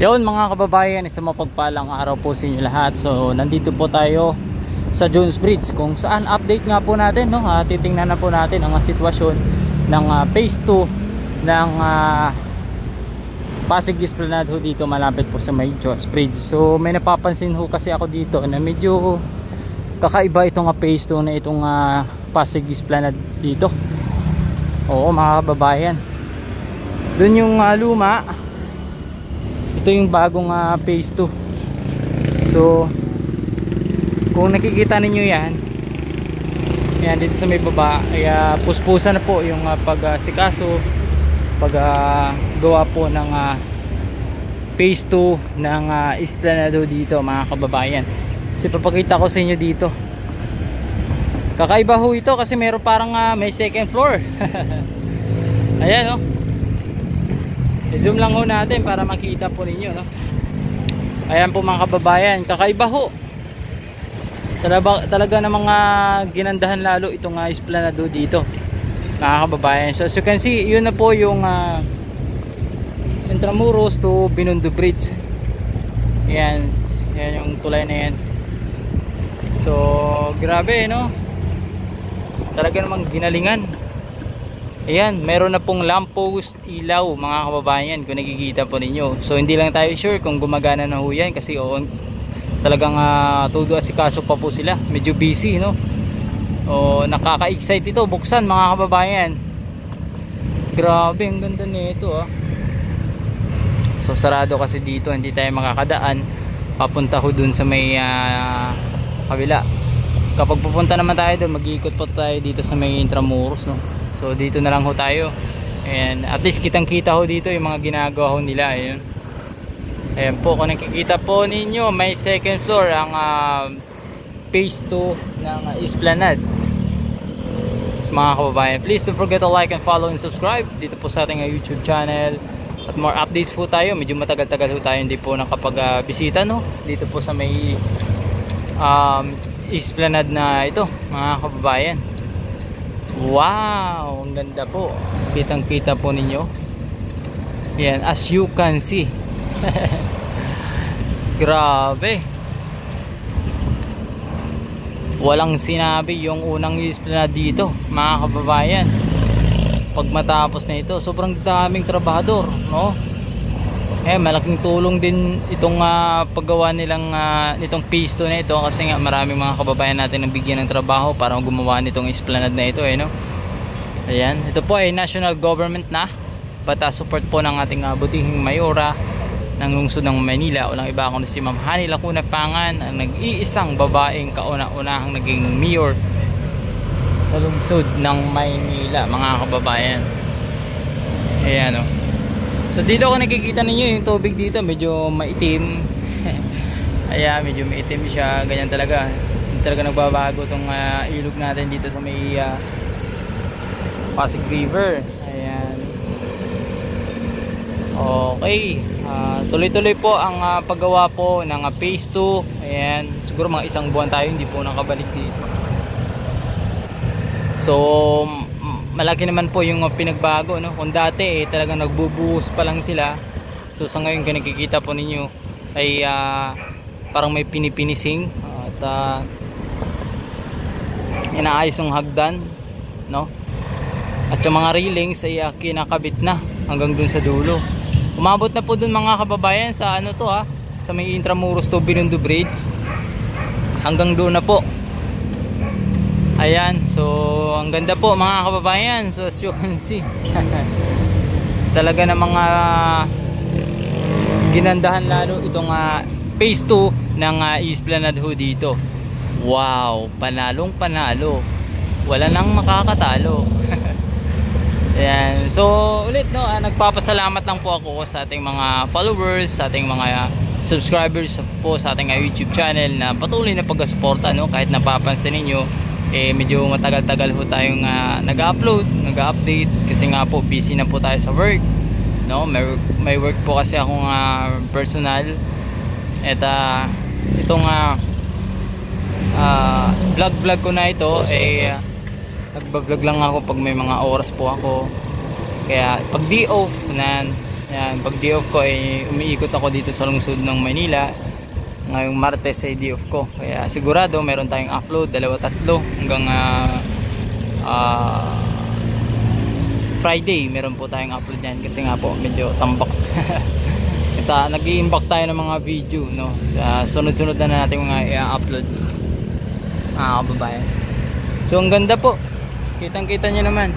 Yun mga kababayan, isang mapagpalang araw po sa inyo lahat. So nandito po tayo sa Jones Bridge, kung saan update nga po natin, no? Titingnan na po natin ang sitwasyon ng phase 2 ng Pasig Esplanade ho dito malapit po sa may Jones Bridge. So may napapansin ho kasi ako dito na medyo kakaiba itong phase 2 na itong Pasig Esplanade dito. Oo mga kababayan, dun yung luma, ito yung bagong phase 2. So kung nakikita ninyo yan dito sa may baba ay puspusan na po yung pagsikaso, paggawa po ng phase 2 ng Esplanade dito mga kababayan. So papakita ko sa inyo dito, kakaiba ho ito kasi meron parang may second floor. Ayan, no? I-zoom lang ho natin para makita po ninyo, no? Ayan po mga kababayan, kakaiba ho. Talaga na mga ginandahan lalo itong Esplanade dito mga kababayan. So as you can see, yun na po yung Intramuros to Binondo Bridge. Yan yung tulay na yan. So grabe, no? Talaga namang ginalingan. Ayan, meron na pong lamppost, ilaw mga kababayan, kung nakikita po ninyo. So hindi lang tayo sure kung gumagana na ho yan kasi talagang todo asikaso pa po sila. Medyo busy, no? Nakaka-excite ito buksan mga kababayan. Grabe, ang ganda nito So sarado kasi dito, hindi tayo makakadaan papunta ho dun sa may kabila. Kapag pupunta naman tayo doon, mag-iikot po tayo dito sa may Intramuros, no? So dito na lang ho tayo. And at least kitang kita ho dito yung mga ginagawa ho nila. Ayan po, kung nakikita po ninyo, may second floor ang phase 2 ng Esplanade. So, mga kababayan, please don't forget to like and follow and subscribe dito po sa ating YouTube channel. At more updates po tayo. Medyo matagal-tagal ho tayo hindi po nakapag-bisita, no? Dito po sa may Esplanade na ito mga kababayan. Wow, ang ganda po. Kitang kita po ninyo. Yan, as you can see. Grabe. Walang sinabi yung unang Esplanade dito mga kababayan. Pag matapos na ito, sobrang daming trabahador, no? Malaking tulong din itong paggawa nilang nitong phase 2 na ito kasi nga maraming mga kababayan natin ang bigyan ng trabaho para gumawa nitong Esplanade na ito, no? Ayan, ito po ay national government na, but support po ng ating butihing mayora ng lungsod ng Manila. Walang iba kundi si Ma'am Hani Lacuna Pangan, ang nag-iisang babaeng kauna-unahang naging mayor sa lungsod ng Maynila mga kababayan. Ayan, no? So dito kung nakikita ninyo yung tubig dito medyo maitim. Ayan, medyo maitim siya. Ganyan talaga. Hindi talaga nagbabago itong ilog natin dito sa may Pasig River. Ayan. Okay. Tuloy-tuloy po ang paggawa po ng phase 2. Ayan. Siguro mga isang buwan tayo hindi po nakabalik dito. So malaki naman po yung pinagbago, no? Kung dati talagang nagbubuhos pa lang sila. So sa ngayon kung nakikita po ninyo ay parang may pinipinising at inaayos yung hagdan, no? At yung mga railings ay kinakabit na hanggang dun sa dulo. Umabot na po dun mga kababayan sa sa may Intramuros to Binondo Bridge. Hanggang doon na po. Ayan, so ang ganda po mga kababayan. So as you can see, talaga na mga ginandahan lalo itong phase 2 ng Esplanade ho dito. Wow, panalong panalo. Wala nang makakatalo. Ayan, so ulit, no, nagpapasalamat lang po ako sa ating mga followers, sa ating mga subscribers po sa ating YouTube channel na patuloy na pag-suporta, no? Kahit napapansin ninyo medyo matagal-tagal po tayong nag-upload, nag-update kasi nga po busy na po tayo sa work, no? May work po kasi akong personal. At itong vlog ko na ito nagba-vlog lang ako pag may mga oras po ako. Kaya pag di off na Ayan, pag day off ko ay umiikot ako dito sa lungsod ng Maynila. Ngayong Martes ay day off ko. Kaya sigurado meron tayong upload, 2-3 hanggang Friday meron po tayong upload yan kasi nga po medyo tambak. Nag-i-imbak tayo ng mga video, no? Sunod-sunod na natin mga i-upload, mga kababayan. So ang ganda po, kitang-kita nyo naman.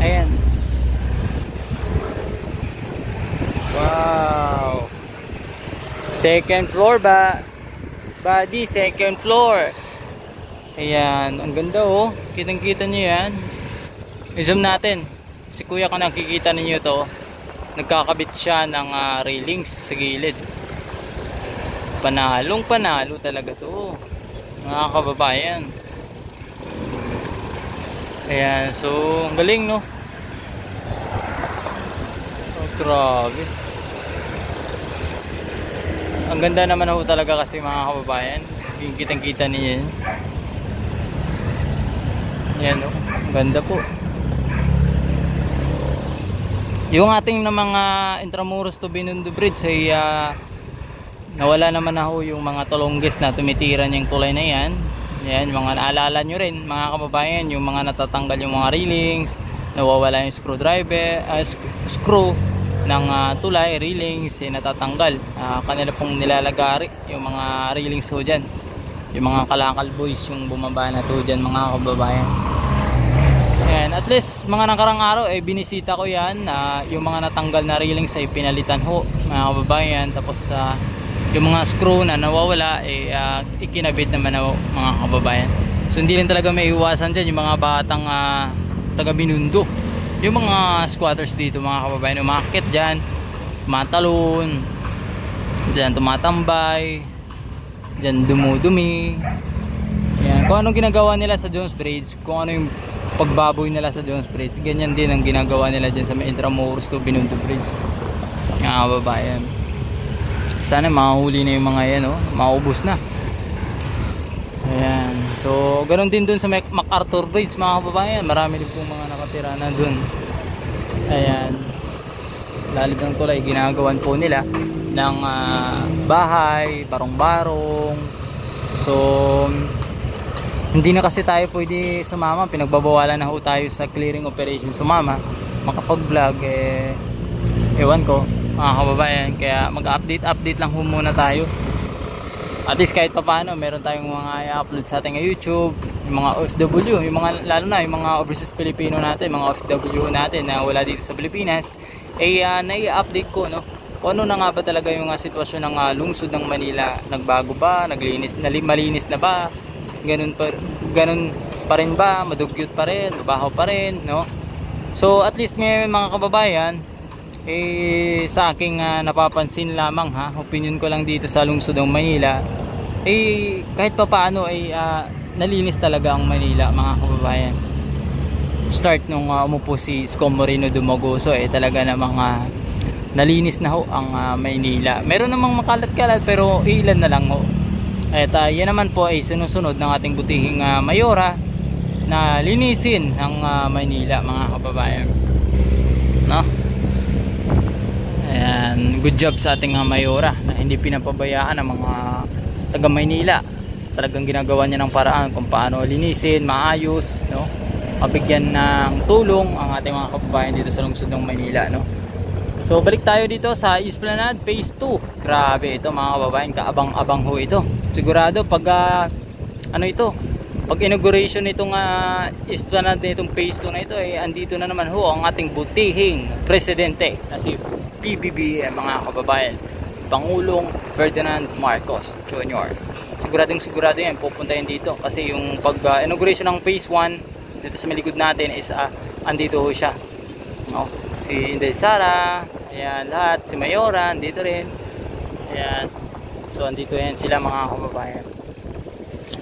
Ayan. Wow. Second floor ba? Buddy, second floor. Ayan, ang ganda oh. Kitang-kita nyo yan. I-zoom natin. Si kuya, kung nakikita ninyo to, nagkakabit siya ng railings sa gilid. Panalong panalo talaga to, mga kababayan. Ayan, so ang galing, no? Oh, grabe. Ang ganda naman ho talaga kasi, mga kababayan. Yung kitang-kita niyo yan. Ayan, no? Ang ganda po. Yung ating na mga Intramuros to Binondo Bridge ay nawala naman na ho yung mga tulongges na tumitiran yung tulay na yan. Yan, mga naalala nyo rin, mga kababayan, yung mga natatanggal yung mga railings, nawawala yung screw ng tulay, railings, natatanggal. Kanila pong nilalagari yung mga railings ho dyan. Yung mga kalakal boys yung bumaba na to dyan, mga kababayan. Ayan, at least mga nakarang araw ay binisita ko yan. Yung mga natanggal na railings ay pinalitan ho, mga kababayan. Tapos yung mga screw na nawawala ay ikinabit naman na ho, mga kababayan. So hindi rin talaga may iwasan dyan yung mga batang taga Binondo. Yung mga squatters dito, mga kababayan, umakit dyan, matalon dyan, tumatambay dyan, dumudumi. Ayan, kung anong ginagawa nila sa Jones Bridge, kung ano yung pagbaboy nila sa Jones Bridge, ganyan din ang ginagawa nila dyan sa Intramuros to Binondo Bridge, mga kababayan. Sana mahuli na yung mga yan, oh, maubos na. Ayan, so ganoon din dun sa MacArthur Bridge, mga kababayan, marami din pong mga nakatira na dun. Ayan, lalim ng tulay, ginagawan po nila ng bahay, barong-barong. So hindi na kasi tayo pwede sumama, pinagbabawalan na ho tayo sa clearing operation sumama, makapag-vlog, ewan ko, mga kababayan. Kaya mag-update lang ho muna tayo. At least kahit pa paano, meron tayong mga i-upload sa ating YouTube, yung mga OFW, yung mga, lalo na yung mga overseas Pilipino natin, mga OFW natin na wala dito sa Pilipinas, nai-update ko, no? Kung ano na nga ba talaga yung sitwasyon ng lungsod ng Manila, nagbago ba, malinis na ba, ganun pa rin ba, madugyot pa rin, mabaho pa rin, no? So at least ngayon, mga kababayan, sa aking napapansin lamang, opinion ko lang dito sa lungsod ng Manila, kahit pa paano nalinis talaga ang Manila, mga kababayan. Start nung umupo si Isko Moreno Dumagoso, talaga namang nalinis na ho ang Maynila. Meron namang makalat-kalat pero ilan na lang ho. At yan naman po ay sinusunod ng ating butihing mayora na linisin ang Maynila, mga kababayan, no? Ayan, good job sa ating mayora na hindi pinapabayaan ang mga taga Maynila. Talagang ginagawa niya ng paraan kung paano linisin, maayos, no? Mabigyan ng tulong ang ating mga kababayan dito sa lungsod ng Maynila, no? So balik tayo dito sa Esplanade Phase 2. Grabe ito, mga kababayan, kaabang-abang ho ito. Sigurado pag pag inauguration nitong Esplanade nitong Phase 2 na ito, andito na naman ho ang ating butihing presidente na si PBBM, mga kababayan, Pangulong Ferdinand Marcos Jr. Sigurado yan, pupunta yan dito kasi yung pag inauguration ng Phase 1 dito sa likod natin is andito ho siya, no? Si Inday Sara, ayan, lahat, si Mayora, andito rin. Ayan. So andito yan sila, mga kababayan.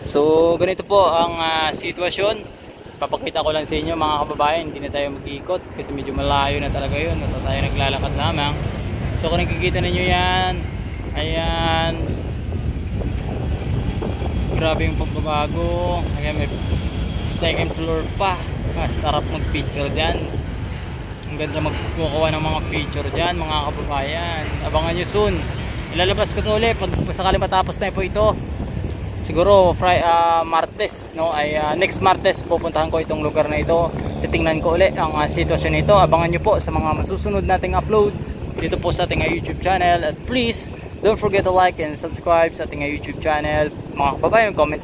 So ganito po ang sitwasyon. Papakita ko lang sa inyo, mga kababayan. Hindi na tayo mag-iikot kasi medyo malayo na talaga yun. Basta tayo naglalakad lamang. So kung nakikita ninyo yan, ayan, grabe yung pagbabago. Ayan, may second floor pa. Sarap mag-picture dyan, Ang ganda magkukuha ng mga picture dyan mga kababayan. Abangan nyo soon. Ilalabas ko to ulit pag sakali matapos na po ito. Siguro Martes, no? Next Martes pupuntahan ko itong lugar na ito. Titingnan ko ulit ang sitwasyon nito. Abangan nyo po sa mga masusunod nating upload dito po sa ating YouTube channel. At please, don't forget to like and subscribe sa ating YouTube channel. Mga kababayan, comment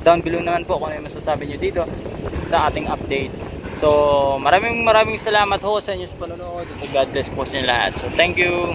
down below naman po kung ano yung masasabi nyo dito sa ating update. So maraming salamat ho sa inyo sa panonood. God bless po sa inyo lahat. So thank you.